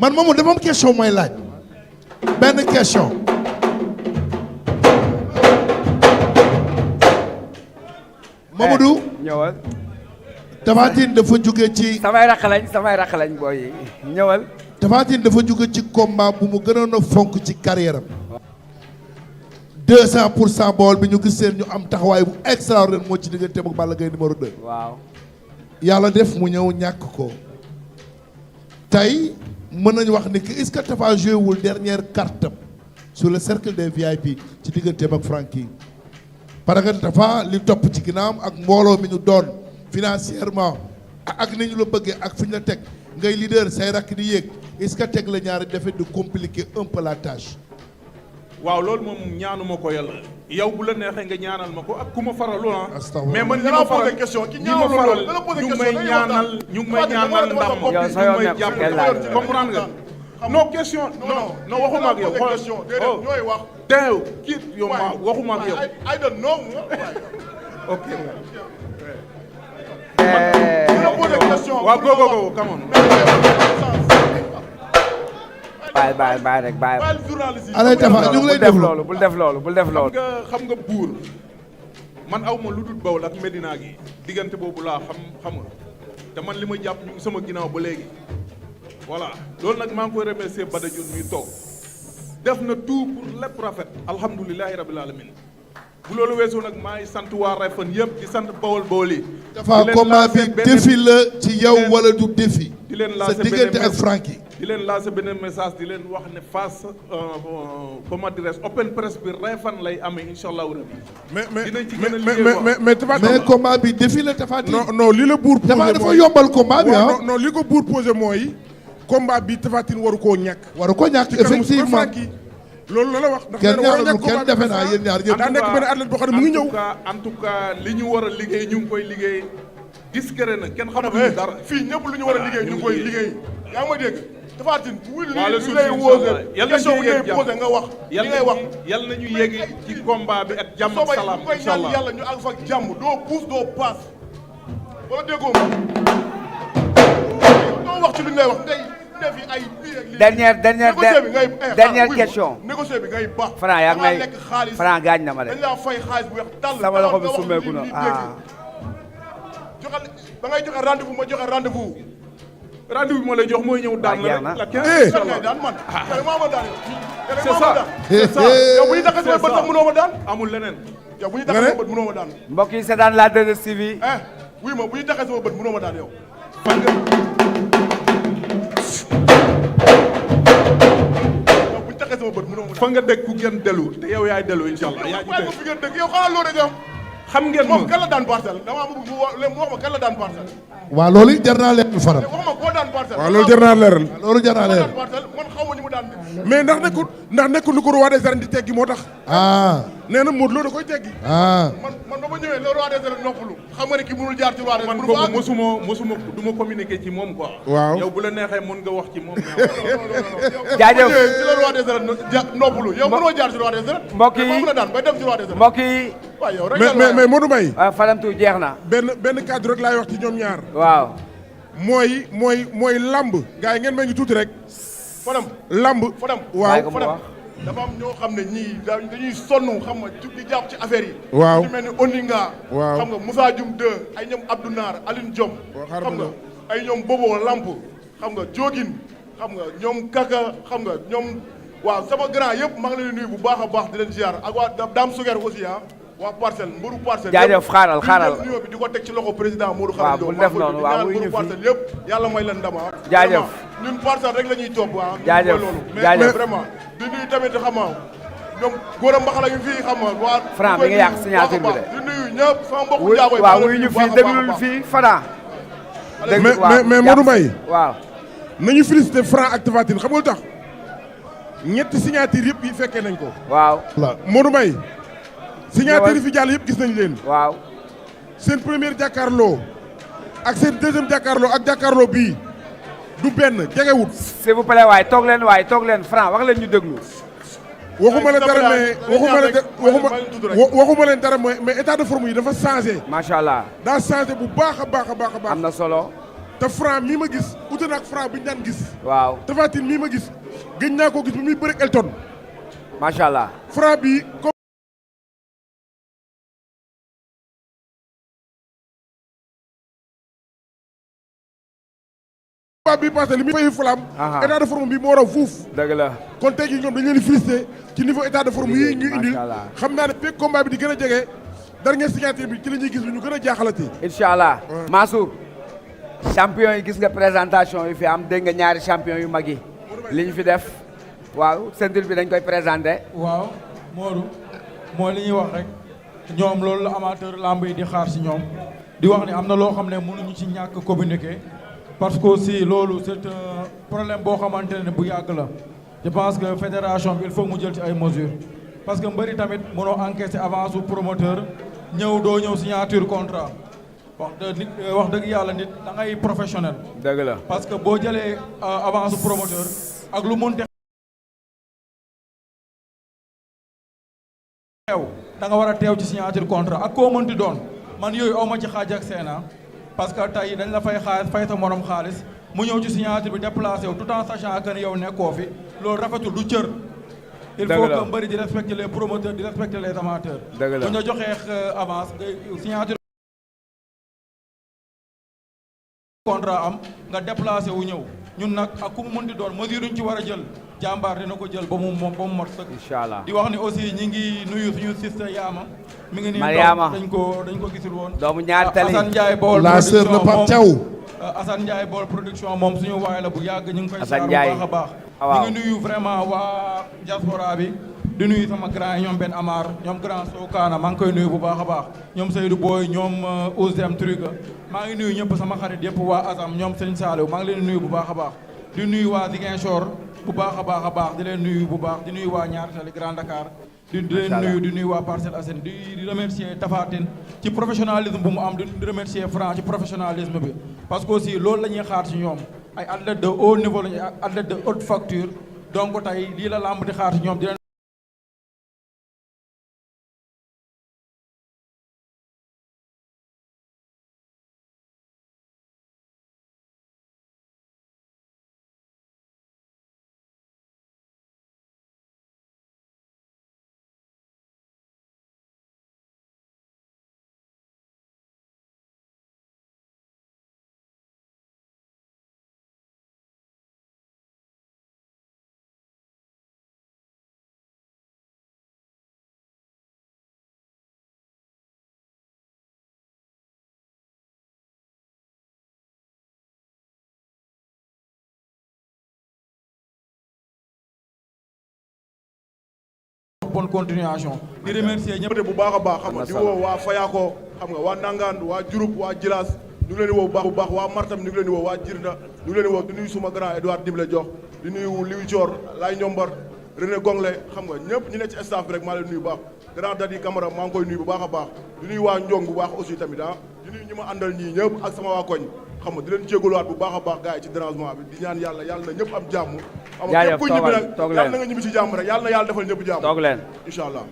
man moomu dafa am question mooy laaj benn question. Mamadou. ñëwal. Tapha Tine dafa jóge ci. samay rakk lañ booy ñëwal. Tapha Tine dafa jóge ci combat bu mu gënoon a fonk ci carrière am. 200% Bawol bi ñu gis seen ñu am taxawaay bu extraordinaire moo ci digganteem ak Balla Gaye numéro 2. waaw. yàlla def mu ñëw ñàkk ko. tey mën nañu wax ni que est-ce que Tapha joué wul dernière carte am sur le cercle des VIP ci digganteem ak Franky. parce que Tapha li topp ci ginnaawam ak mbooloo mi ñu doon financièrement ak ni ñu la bëggee ak fi ñu la teg ngay leader say rakk di yéeg est-ce que teg la ñaari defet de compliquer un peu la tâche. waaw loolu moom ñaanuma ko yàlla yow bu la neexee nga ñaanal ma ko ak ku ma faral astafurlah mais man ñi ma faral ñu ngi may ñaanal ndam ñu may jàpp comprendre nga non question non waxuma ak yow ñooy wax teew kii yow ma waxuma ak yow I don't know ok waaw go come on bàyyi rek bàyyi. allez Tapha ñu ngi lay déglu bul def loolu. xam nga buur man aw ma lu dul Bawol ak Medina gi diggante boobu laa xam nga te man li ma jàpp ñu ngi sama ginnaaw ba léegi voilà loolu nag maa ngi koy remercier Bada Diouf mi toog def na tout pour lépp rafet alhamdulilahi rabil alamin bu loolu weesoo nag maa ngi sant waa Refane yëpp di sant Bawol yi. Tapha combat bi défi la ci yow wala du défi. di leen sa lancer diggante ak Franky. di leen lancer beneen message di leen wax ne face comment dirais open press bi Refane lay amee incha allahu rabi. dinañ ci gën a liggéey mais Tapha mais combat bi défi la Tapha Tine. non li la buur posé Tapha dafa yombal combat bi ah. non li ko buur posé mooy combat bi Tapha Tine waru koo ñàkk. waru ko ñàkk effectivement loolu la wax. kenn ñaanalul kenn defe naa yéen ñaar ñëpp. daa nekk benn athlète boo xam ne mu ngi ñëw. en tout cas li ñu war a liggéey ñu ngi koy liggéey discret na kenn xamatuñu dara. fii ñëpp lu ñu war a liggéey ñu ngi koy liggéey. yaa ngi may dégg Tapha Tine bu waaw la lay wóose question bu ngay posé nga wax li ngay wax yàlla nañu yegg ci combat bi ak jàmm ak salaam koy incha ñaan allah yàlla ñu àgg fa ak jàmm doo puus doo paas wala déggoo ma doo wax ci lu ñu lay wax ngay def yi ay dernière question. négocier bi ngay baax Franc yaa ngi may lekk xaalis Franc gaañ na ma de. dañ laa fay xaalis bu weex tàll sama loxo bi summeeku na joxe da ngay joxe rendez-vous ma joxe rendez-vous rendez-vous bi ma lay jox mooy ñëw daan jeex la na. rek la ngay daan man maa ma daan c'est ça c'est ça yow bu ñu taxee sama bët sax mënoo ma daan amul leneen yow bu ñu taxee sama bët mënoo ma daan mbokk yi seetaan la 2STV. wuy ma bu ñu taxee sama bët mënoo ma daan yow bu ñu taxee sama bët mënoo ma daan fa nga dëkk ku gën dellu te yow yaay dellu incha allah yaa waaye ko fi ngeen dëkk yow xanaa loolu rek yow xam ngeen moom kan la daan parcelle damaa bëgg mu wax ma kan la daan parcelle waaw loolu jar naa leen faral. wax ma koo daan parcelle waaw loolu jar naa leeral. loolu jar naa leen. daan parcelle man xaw ma ñu mu daan mais ndax nekkul lu ko roi des arènes di teggi moo tax. ah nee na Modou Lo da koy teggi. ah. man ba ma ñëwee le roi des arènes noppalu xam nga ne kii mënul jaar ci roi des man arènes kooku mosuma du ma communiquer ci moom quoi. waaw yow bu la neexee mën nga wax ci moom. jaajëf ci le roi des arènes noppalu yow mënoo jaar ci roi des arènes mbokk yi moom la daan bay dem ci roi des arènes mbokk yi. waaw yow rek mais Modou Mbaye Fadamtu jeex na. benn cadre rek laay wax ci ñoom ñaar. waaw. mooy lamb. gars yi ngeen may ñu tuuti rek. Fadam lamb. Fadam waaw Fadam dafa am ñoo xam ne ñii dañuy sonn xam nga di jàpp ci affaire yi. waaw ñu mel ni Oninga. waaw xam nga Moussa Dioum 2 ay ñoom Abdou Naar Aline Diom. xam nga ay ñoom Bobo Lamp xam nga Jogin xam nga ñoom Kaka xam nga ñoom waaw sama grand yëpp maa ngi leen di nuyu bu baax a baax di leen ziar ak waa Dame Suger aussi waa parcelle mbëru parcelle jaajëf xaaral nuyoo bi di ko teg ci loxo président Modou waaw Xarañ Lo bul def noonu waaw muy ñu mbëru parcelle yëpp yàlla may leen ndam jaajëf ñun parcelle rek la ñuy topp jaajëf loolu jaajëf mais vraiment di nuyu tamit xam nga ñoom góor a mbaxala yu fii xam nga waa Franc mi ngi yàq signature bi de di nuyu ñëpp sama mbokku njaago yi waaw wuyu ñu fii déglul fii Fada mais Modou Mbaye waaw nañu félicité Franc ak Tapha Tine xam nga lu tax ñetti signature yëpp yi fekkee nañ ko waaw Modou Mbaye signature yi fi jàll yëpp gis nañ leen waaw seen première jàkkaarloo ak seen deuxième jàkkaarloo ak jàkkaarloo bii du benn jegewut s'il vous plaît waay toog leen Franc wax leen ñu déglu waxuma leen dara mais waxuma leen dara mais état de forme yi dafa changé macha allah daa changé bu baax a baax a baax a baax am na solo te Franc mii ma gis ute na ak Franc bi ñu daan gis. waaw Tapha Tine mii ma gis gëj naa koo gis bi muy bëre ak Elton. macha allah. Franc bi bi passé li muy fay fulaam état de forme bi moo raw fuuf. dëgg la. kon tey jii ñoom dañu leen di félicité ci niveau état de forme yi ñu indil xam naa ne fekk combat bi di gën a jege dernier signature bi ci la ñuy gis lu ñu gën a jaaxalati. incha allah Mansour. champion yi gis nga présentation yi fi am dégg nga ñaari champion yu mag yi li ñu fi def waaw ceinture bi dañ koy présenté. waaw Modou mooy li ñuy wax rek ñoom loolu la amateur lamb yi di xaar si ñoom di wax ni am na loo xam ne mënuñu ci ñàkk communiquer parce que aussi loolu c'est un problème boo xamante ne bu yàgg la je pense que fédération bi il faut mu jël ci ay mesures parce que mbëri tamit mënoo encaisser avance su promoteur doo ñëw signature contrat wax dëgg yàlla nit da ngay professionnel. dëgg la parce que boo jëlee avance su promoteur ak lu mënte xew da nga war a teew ci signature contrat ak koo mënti doon man yooyu aw ma ci xaaj ak seena parce que tey dañ la fay xaalis fay sa morom xaalis mu ñëw ci signature bi déplacé wu tout en sachant que yow nekkoo fi loolu rafetul du cër. il faut que mbëri di respecter les promoteurs di respecter les amateurs. dëgg la bu ñu joxee avance nga signature contrat am nga déplacé wu ñëw ñun nag ak ku mu mënti doon mesure ñu ci war a jël jàmbaar dina ko jël ba mu mot sëkk. incha allah di wax ni aussi ñi ngi nuyu suñu sister Yaama. mi ngi nii Mariama dañ ko gisul woon. doomu ñaari tali Assane Ndiaye Baol la sœur de Pape Thiaw. Assane Ndiaye Baol production moom suñu waay la bu yàgg ñu ngi koy. Assane bu Ndiaye baax a baax. waaw ñu ngi nuyu vraiment waa diaspora bi. di nuyu sama grand yi ñoom Ben Amar ñoom grand Sokana maa ngi koy nuyu bu baax a baax ñoom Seydou Boy ñoom Ousdem Truga maa ngi nuyu ñëpp sama xarit yëpp waa Asam ñoom Sëñ Saliou maa ngi leen di nuyu bu baax a baax di nuyu waa Ziguinchor bu baax a baax di leen nuyu bu baax di nuyu waa Ñaari Tali Grand Dakar di leen nuyu di nuyu waa Parcelles Assainies di remercier Tapha Tine ci professionnalisme bu mu am di remercier Franc ci professionnalisme bi parce que aussi loolu la ñuy xaar ci ñoom ay athlètes de haut niveau lañu ay athlètes de haute facture donc tey lii la lamb di xaar ci ñoom bonne continuation di remercier ñëpp bu baax a baax xam nga di woo waa Fayako xam nga waa Nangaan waa Diouroup waa Djilas ñu ngi leen di woo bu baax waa Martam ñu ngi leen di woo waa Jirnda ñu ngi leen di woo di nuyu suma grand Edouard Dible Jox di nuyu Liwi Thior Lay Ñombar René Gongle xam nga ñëpp ñu ne ci staff bi rek maa leen nuyu bu baax grand Dadi Camara maa ngi koy nuyu bu baax a baax di nuyu waa Njong bu baax aussi tamit di nuyu ñi ma àndal ñii ñëpp ak sama waa koñ xam nga di leen jégaluwaat bu baax a baax gars yi ci dérangement bi di ñaan yàlla na ñëpp am jàmm xam nga képp ku ñibbi nag yàlla na nga ñibbi ci jàmm rek yàlla na yàlla defal ñëpp jàmm toog leen incha allah